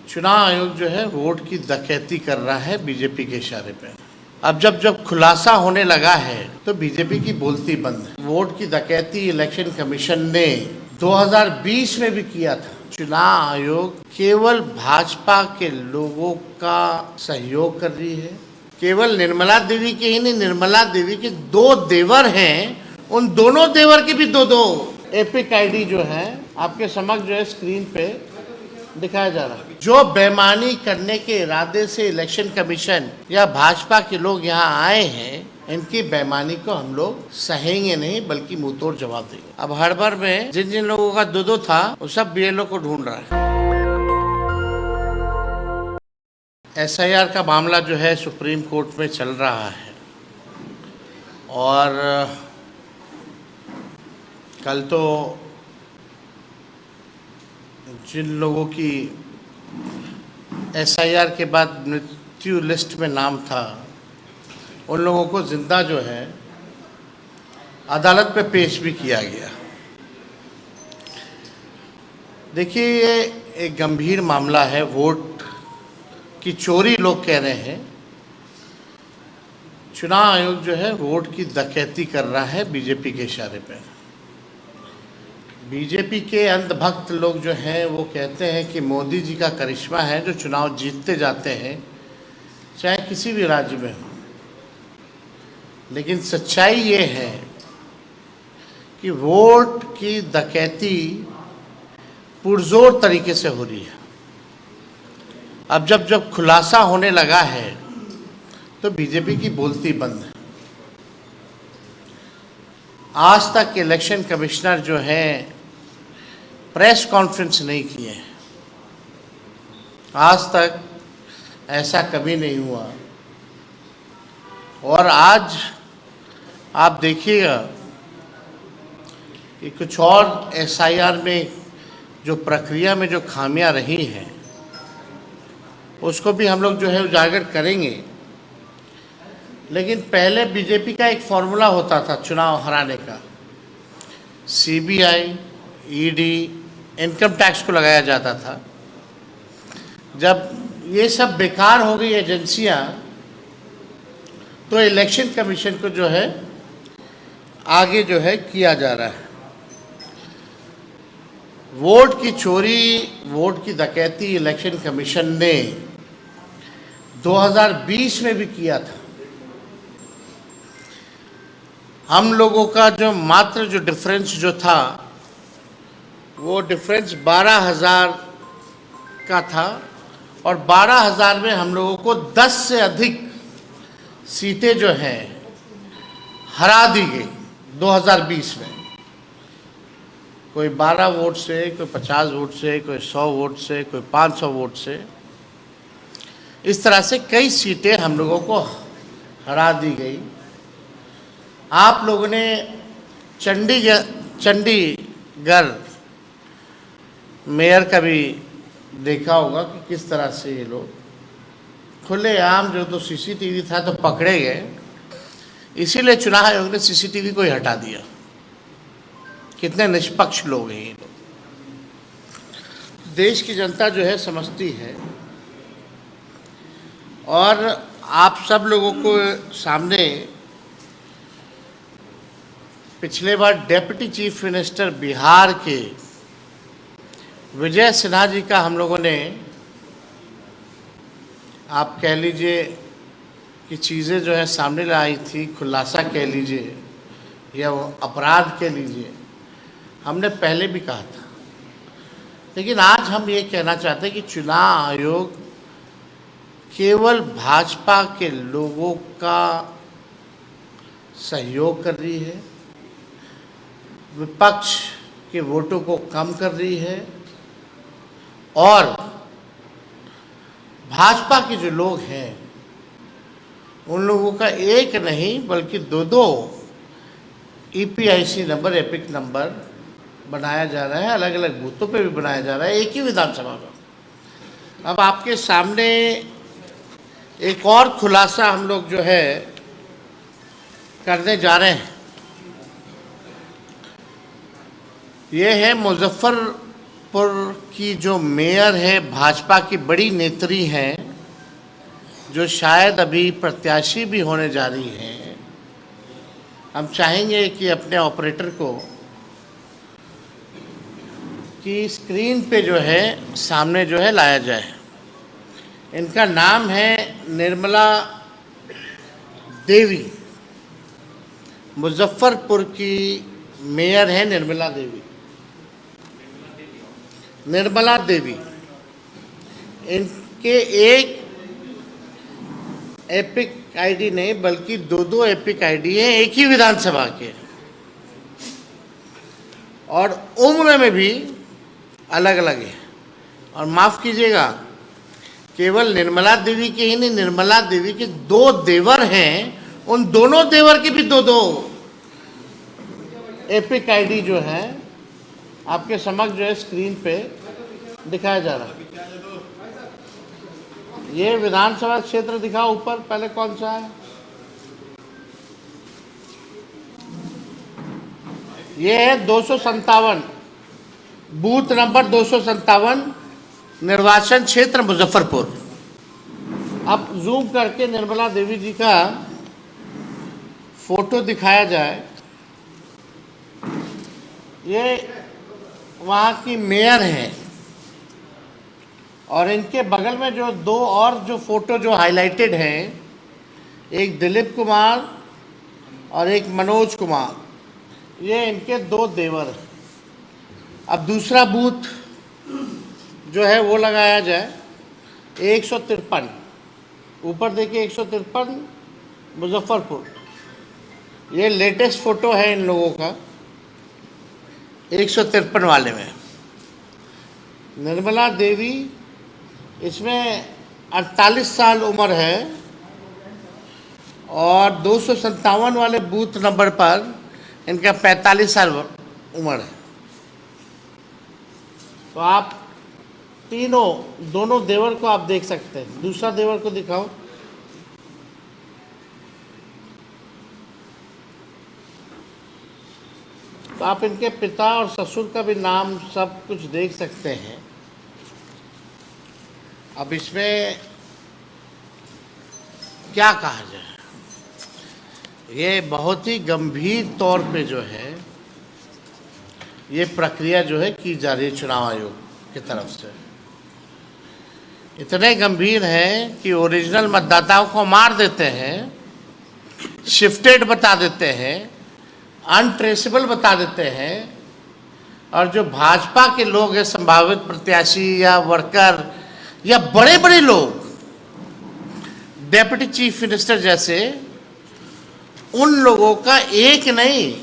चुनाव आयोग जो है वोट की डकैती कर रहा है बीजेपी के इशारे पे। अब जब खुलासा होने लगा है तो बीजेपी की बोलती बंद है। वोट की डकैती इलेक्शन कमीशन ने 2020 में भी किया था। चुनाव आयोग केवल भाजपा के लोगों का सहयोग कर रही है। केवल निर्मला देवी के ही नहीं, निर्मला देवी के 2 देवर हैं, उन दोनों देवर की भी दो एपिक आईडी जो है आपके समक्ष जो है स्क्रीन पे दिखाया जा रहा है। जो बेईमानी करने के इरादे से इलेक्शन कमीशन या भाजपा के लोग यहाँ आए हैं, इनकी बेईमानी को हम लोग सहेंगे नहीं बल्कि मुंहतोड़ जवाब देंगे। अब हड़बड़ में जिन जिन लोगों का दो था वो सब बीएलओ को ढूंढ रहा है। एसआईआर का मामला जो है सुप्रीम कोर्ट में चल रहा है और कल तो जिन लोगों की एसआईआर के बाद मृत्यु लिस्ट में नाम था, उन लोगों को जिंदा जो है अदालत में पेश भी किया गया। देखिए, ये एक गंभीर मामला है। वोट की चोरी लोग कह रहे हैं। चुनाव आयोग जो है वोट की डकैती कर रहा है बीजेपी के इशारे पे। बीजेपी के अंधभक्त लोग जो हैं वो कहते हैं कि मोदी जी का करिश्मा है जो चुनाव जीतते जाते हैं, चाहे किसी भी राज्य में हो। लेकिन सच्चाई ये है कि वोट की डकैती पुरजोर तरीके से हो रही है। अब जब खुलासा होने लगा है तो बीजेपी की बोलती बंद है। आज तक इलेक्शन कमिश्नर जो हैं प्रेस कॉन्फ्रेंस नहीं किए हैं। आज तक ऐसा कभी नहीं हुआ। और आज आप देखिएगा कि कुछ और एसआईआर में जो प्रक्रिया में जो खामियां रही हैं उसको भी हम लोग जो है उजागर करेंगे। लेकिन पहले बीजेपी का एक फॉर्मूला होता था चुनाव हराने का। सीबीआई, ईडी, इनकम टैक्स को लगाया जाता था। जब ये सब बेकार हो गई एजेंसियां तो इलेक्शन कमीशन को जो है आगे जो है किया जा रहा है। वोट की चोरी, वोट की डकैती इलेक्शन कमीशन ने 2020 में भी किया था। हम लोगों का जो मात्र जो डिफरेंस जो था वो डिफरेंस 12,000 का था और 12,000 में हम लोगों को 10 से अधिक सीटें जो हैं हरा दी गई 2020 में। कोई 12 वोट से, कोई 50 वोट से, कोई 100 वोट से, कोई 500 वोट से। इस तरह से कई सीटें हम लोगों को हरा दी गई। आप लोगों ने चंडीगढ़ मेयर का भी देखा होगा कि किस तरह से ये लोग खुलेआम जो तो सीसीटीवी था तो पकड़े गए। इसीलिए चुनाव आयोग ने सीसीटीवी को ही हटा दिया। कितने निष्पक्ष लोग हैं ये लोग। देश की जनता जो है समझती है। और आप सब लोगों को सामने पिछले बार डेप्यूटी चीफ मिनिस्टर बिहार के विजय सिन्हा जी का हम लोगों ने, आप कह लीजिए कि चीज़ें जो है सामने लाई थी, खुलासा कह लीजिए या वो अपराध कह लीजिए, हमने पहले भी कहा था। लेकिन आज हम ये कहना चाहते हैं कि चुनाव आयोग केवल भाजपा के लोगों का सहयोग कर रही है, विपक्ष के वोटों को कम कर रही है और भाजपा के जो लोग हैं उन लोगों का एक नहीं बल्कि दो ईपीआईसी नंबर, एपिक नंबर बनाया जा रहा है। अलग अलग बूथों पे भी बनाया जा रहा है, एक ही विधानसभा में। अब आपके सामने एक और खुलासा हम लोग जो है करने जा रहे हैं। ये है की जो मेयर है भाजपा की बड़ी नेत्री हैं, जो शायद अभी प्रत्याशी भी होने जा रही हैं, हम चाहेंगे कि अपने ऑपरेटर को कि स्क्रीन पे जो है सामने जो है लाया जाए। इनका नाम है निर्मला देवी, मुजफ्फरपुर की मेयर है निर्मला देवी। निर्मला देवी, इनके एक एपिक आईडी नहीं बल्कि दो एपिक आईडी है एक ही विधानसभा के, और उम्र में भी अलग अलग है। और माफ़ कीजिएगा, केवल निर्मला देवी के ही नहीं, निर्मला देवी के 2 देवर हैं, उन दोनों देवर के भी दो एपिक आईडी जो है आपके समक्ष जो है स्क्रीन पे दिखाया जा रहा है। ये विधानसभा क्षेत्र दिखा ऊपर, पहले कौन सा है? ये है 257, बूथ नंबर 257, निर्वाचन क्षेत्र मुजफ्फरपुर। अब जूम करके निर्मला देवी जी का फोटो दिखाया जाए। ये वहाँ की मेयर हैं, और इनके बगल में जो 2 और जो फोटो जो हाईलाइटेड हैं, एक दिलीप कुमार और एक मनोज कुमार, ये इनके 2 देवर हैं। अब दूसरा बूथ जो है वो लगाया जाए 153, ऊपर देखिए 153 मुजफ्फरपुर। ये लेटेस्ट फोटो है इन लोगों का 153 वाले में। निर्मला देवी, इसमें 48 साल उम्र है, और 257 वाले बूथ नंबर पर इनका 45 साल उम्र है। तो आप दोनों देवर को आप देख सकते हैं। दूसरा देवर को दिखाओ। तो आप इनके पिता और ससुर का भी नाम सब कुछ देख सकते हैं। अब इसमें क्या कहा जाए, ये बहुत ही गंभीर तौर पे जो है ये प्रक्रिया जो है की जा रही है चुनाव आयोग की तरफ से। इतने गंभीर है कि ओरिजिनल मतदाताओं को मार देते हैं, शिफ्टेड बता देते हैं, अनट्रेसेबल बता देते हैं, और जो भाजपा के लोग हैं, संभावित प्रत्याशी या वर्कर या बड़े बड़े लोग, डेप्यूटी चीफ मिनिस्टर जैसे, उन लोगों का एक नहीं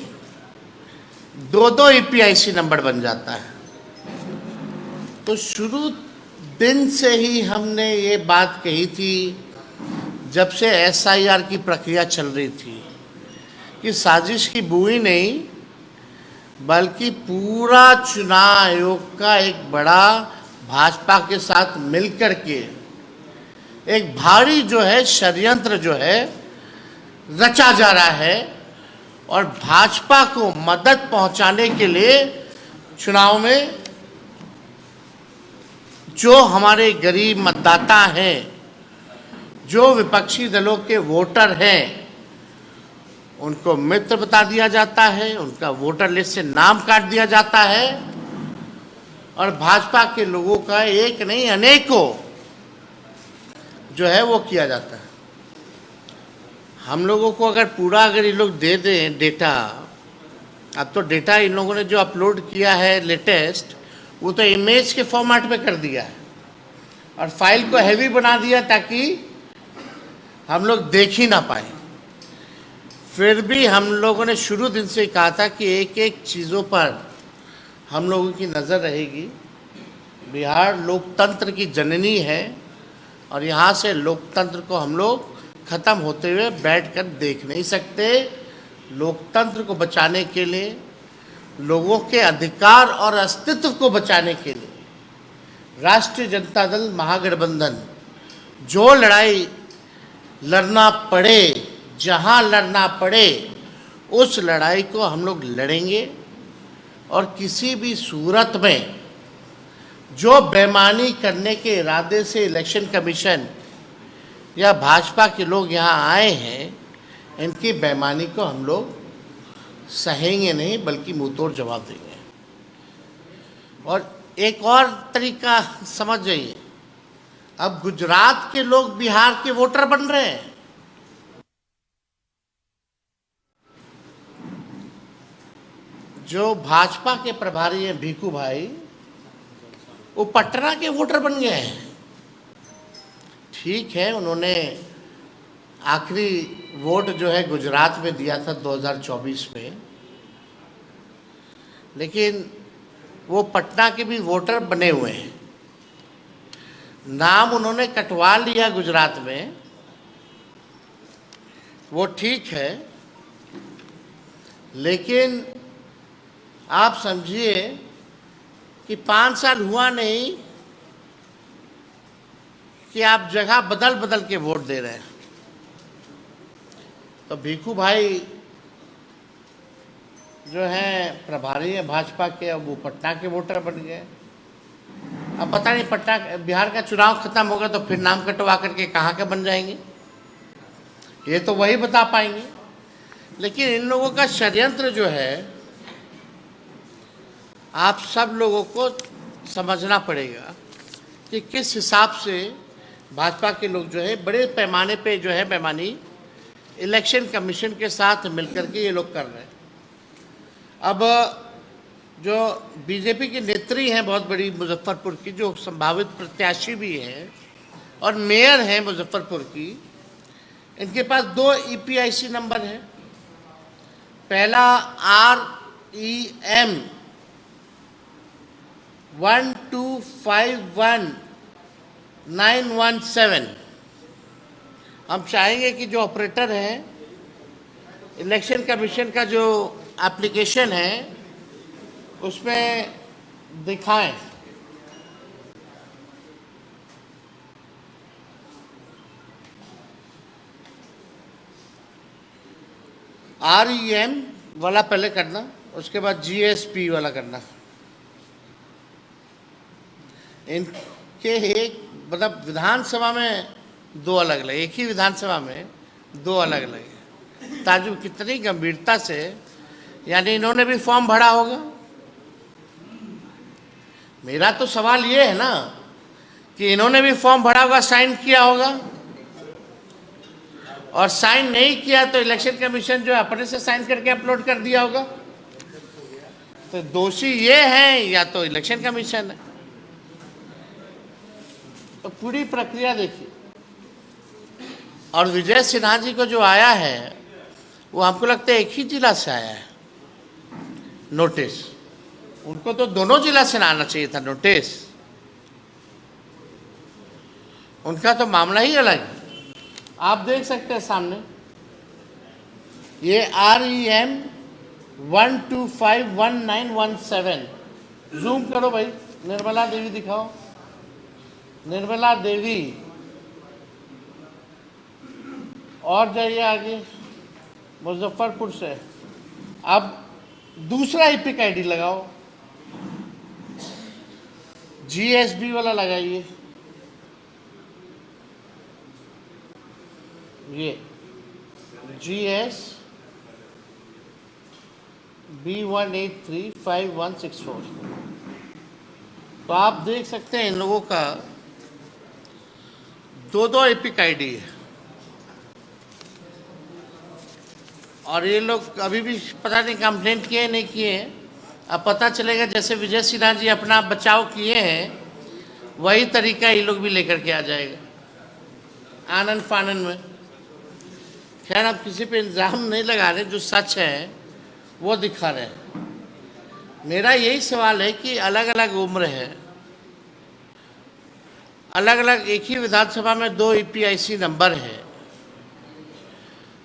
2 ईपीआईसी नंबर बन जाता है। तो शुरू दिन से ही हमने ये बात कही थी, जब से एसआईआर की प्रक्रिया चल रही थी, कि साजिश की बुई नहीं बल्कि पूरा चुनाव आयोग का एक बड़ा भाजपा के साथ मिलकर के एक भारी जो है षड्यंत्र जो है रचा जा रहा है, और भाजपा को मदद पहुंचाने के लिए चुनाव में जो हमारे गरीब मतदाता हैं, जो विपक्षी दलों के वोटर हैं, उनको मित्र बता दिया जाता है, उनका वोटर लिस्ट से नाम काट दिया जाता है, और भाजपा के लोगों का एक नहीं अनेकों जो है वो किया जाता है। हम लोगों को अगर ये लोग दे दें डेटा, अब तो डेटा इन लोगों ने जो अपलोड किया है लेटेस्ट, वो तो इमेज के फॉर्मेट में कर दिया है, और फाइल को हैवी बना दिया ताकि हम लोग देख ही ना पाए। फिर भी हम लोगों ने शुरू दिन से कहा था कि एक एक चीज़ों पर हम लोगों की नज़र रहेगी। बिहार लोकतंत्र की जननी है, और यहाँ से लोकतंत्र को हम लोग ख़त्म होते हुए बैठकर देख नहीं सकते। लोकतंत्र को बचाने के लिए, लोगों के अधिकार और अस्तित्व को बचाने के लिए राष्ट्रीय जनता दल महागठबंधन जो लड़ाई लड़ना पड़े, जहाँ लड़ना पड़े, उस लड़ाई को हम लोग लड़ेंगे, और किसी भी सूरत में जो बेईमानी करने के इरादे से इलेक्शन कमीशन या भाजपा के लोग यहाँ आए हैं, इनकी बेईमानी को हम लोग सहेंगे नहीं, बल्कि मुंहतोड़ जवाब देंगे। और एक और तरीका समझ जाइए, अब गुजरात के लोग बिहार के वोटर बन रहे हैं। जो भाजपा के प्रभारी हैं भीखू भाई, वो पटना के वोटर बन गए हैं। ठीक है, उन्होंने आखिरी वोट जो है गुजरात में दिया था 2024 में, लेकिन वो पटना के भी वोटर बने हुए हैं। नाम उन्होंने कटवा लिया गुजरात में, वो ठीक है, लेकिन आप समझिए कि 5 साल हुआ नहीं कि आप जगह बदल बदल के वोट दे रहे हैं। तो भीखू भाई जो हैं प्रभारी हैं भाजपा के, अब वो पटना के वोटर बन गए। अब पता नहीं पटना बिहार का चुनाव खत्म होगा तो फिर नाम कटवा करके कहाँ के बन जाएंगे, ये तो वही बता पाएंगे। लेकिन इन लोगों का षड्यंत्र जो है, आप सब लोगों को समझना पड़ेगा कि किस हिसाब से भाजपा के लोग जो है बड़े पैमाने पे जो है बेईमानी इलेक्शन कमीशन के साथ मिलकर के ये लोग कर रहे हैं। अब जो बीजेपी की नेत्री हैं बहुत बड़ी मुजफ्फरपुर की, जो संभावित प्रत्याशी भी हैं और मेयर हैं मुजफ्फरपुर की, इनके पास 2 EPIC नंबर है। पहला REM 1251917। हम चाहेंगे कि जो ऑपरेटर है इलेक्शन कमीशन का जो एप्लीकेशन है उसमें दिखाएं। REM वाला पहले करना, उसके बाद GSP वाला करना। इनके एक मतलब विधानसभा में 2 अलग अलग, एक ही विधानसभा में 2 अलग अलग है। ताजुब कितनी गंभीरता से, यानी इन्होंने भी फॉर्म भरा होगा। मेरा तो सवाल ये है ना कि इन्होंने भी फॉर्म भरा होगा, साइन किया होगा, और साइन नहीं किया तो इलेक्शन कमीशन जो अपने से साइन करके अपलोड कर दिया होगा। तो दोषी ये हैं या तो इलेक्शन कमीशन है। तो पूरी प्रक्रिया देखिए। और विजय सिन्हा जी को जो आया है वो हमको लगता है एक ही जिला से आया है नोटिस। उनको तो दोनों जिला से आना चाहिए था नोटिस। उनका तो मामला ही अलग है। आप देख सकते हैं सामने, ये REM 1251917। जूम करो भाई, निर्मला देवी दिखाओ, निर्मला देवी। और जाइए आगे, मुजफ्फरपुर से। अब दूसरा EPIC ID लगाओ, GSB वाला लगाइए। ये GSB1835164। तो आप देख सकते हैं इन लोगों का 2 EPIC ID है। और ये लोग अभी भी पता नहीं कंप्लेंट किए नहीं किए। अब पता चलेगा, जैसे विजय सिन्हा जी अपना बचाव किए हैं वही तरीका ये लोग भी लेकर के आ जाएगा आनन फानन में। खैर, अब किसी पे इल्ज़ाम नहीं लगा रहे, जो सच है वो दिखा रहे हैं। मेरा यही सवाल है कि अलग अलग उम्र है, अलग अलग एक ही विधानसभा में 2 EPIC नंबर है,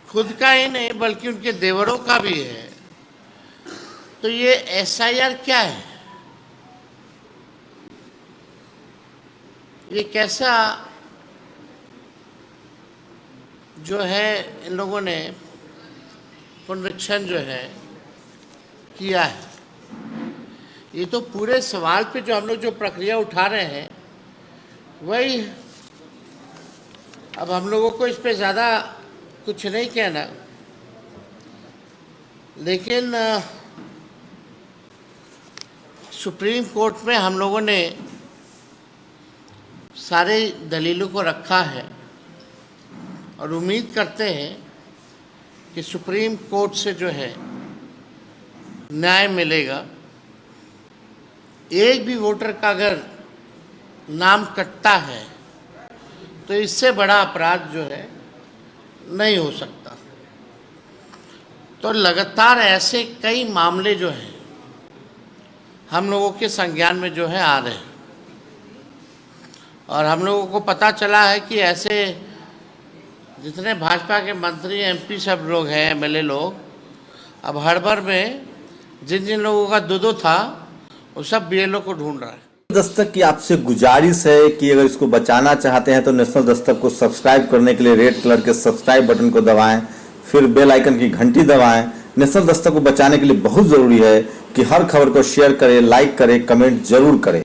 खुद का ही नहीं बल्कि उनके देवरों का भी है। तो ये SIR क्या है? ये कैसा जो है इन लोगों ने पुनरीक्षण जो है किया है? ये तो पूरे सवाल पे जो हम लोग जो प्रक्रिया उठा रहे हैं वही, अब हम लोगों को इस पे ज़्यादा कुछ नहीं कहना, लेकिन सुप्रीम कोर्ट में हम लोगों ने सारे दलीलों को रखा है और उम्मीद करते हैं कि सुप्रीम कोर्ट से जो है न्याय मिलेगा। एक भी वोटर का अगर नाम कटता है तो इससे बड़ा अपराध जो है नहीं हो सकता। तो लगातार ऐसे कई मामले जो हैं हम लोगों के संज्ञान में जो है आ रहे हैं और हम लोगों को पता चला है कि ऐसे जितने भाजपा के मंत्री एमपी सब लोग हैं, एमएलए लोग, अब हड़बड़ में जिन जिन लोगों का दो था वो सब बीएलओ को ढूंढ रहा है। दस्तक की आपसे गुजारिश है कि अगर इसको बचाना चाहते हैं तो नेशनल दस्तक को सब्सक्राइब करने के लिए रेड कलर के सब्सक्राइब बटन को दबाएं, फिर बेल आइकन की घंटी दबाएं। नेशनल दस्तक को बचाने के लिए बहुत जरूरी है कि हर खबर को शेयर करें, लाइक करें, कमेंट जरूर करें।